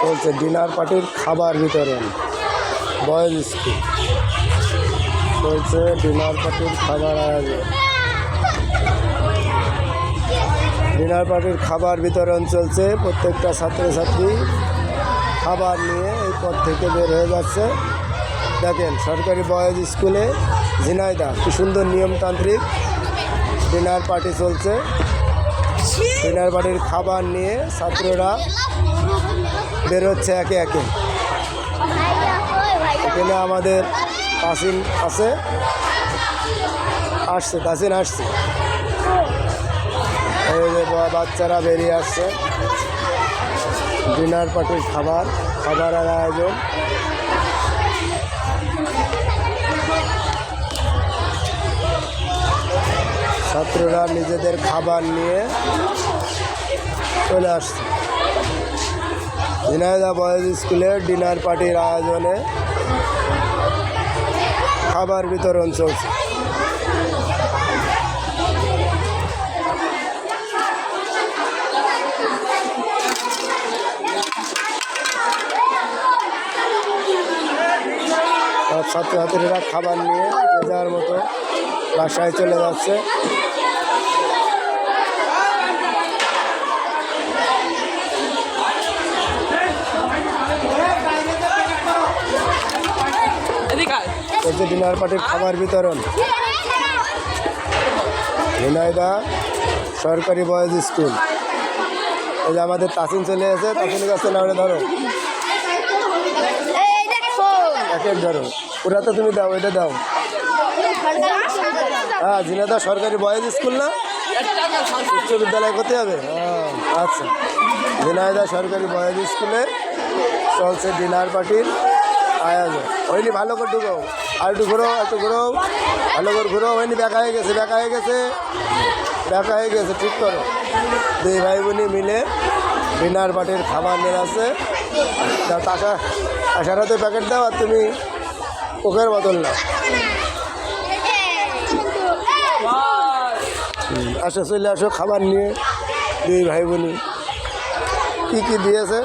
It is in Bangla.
চলছে ডিনার পার্টির খাবার বিতরণ। বয়েজ স্কুল চলছে ডিনার পার্টির খাবার আয়োজন। ডিনার পার্টির খাবার বিতরণ চলছে। প্রত্যেকটা ছাত্রছাত্রী খাবার নিয়ে এই পথ থেকে বের হয়ে যাচ্ছে। দেখেন সরকারি বয়েজ স্কুলে ঝিনাইদহ কি সুন্দর নিয়মতান্ত্রিক ডিনার পার্টি চলছে। ডিনার পার্টির খাবার নিয়ে ছাত্ররা বেরোচ্ছে একে একে। এখানে আমাদের তাসিন আছে, তাসিন আসছে। এই যে বাচ্চারা বেরিয়ে আসছে। ডিনার পার্টির খাবারের আয়োজন। ছাত্ররা নিজেদের খাবার নিয়ে চলে আসছে। ঝিনাইদহ বয়েজ স্কুলের ডিনার পার্টির আয়োজনে খাবার বিতরণ চলছে। ছাত্রছাত্রীরা খাবার নিয়ে যে যার মতো বাসায় চলে যাচ্ছে। ডিনার পার্টির খাবার বিতরণ ঝিনাইদহ সরকারি বয়েজ স্কুল। এই যে আমাদের তাসিন চলে এসে, তাসিনের কাছে না ধরো, একের ধরো, ওটা তো তুমি দাও, এটা দাও। হ্যাঁ, ঝিনাইদহ সরকারি বয়েজ স্কুল না, উচ্চ বিদ্যালয় করতে হবে। হ্যাঁ আচ্ছা, ঝিনাইদহ সরকারি বয়েজ স্কুলে চলছে ডিনার পার্টির আয়োজন। হয়নি, ভালো করে ঢুকো, আর একটু ঘুরো, ভালো করে ঘুরো। হয়নি, দেখা হয়ে গেছে, ঠিক করো। দুই ভাই বোনি মিলে ডিনার পার্টির খাবার নিয়ে আসছে। আশারাতে প্যাকেট দাও, আর তুমি কোকের বোতল নাও। চলে আসো খাবার নিয়ে। দুই ভাই বোনি কী দিয়েছে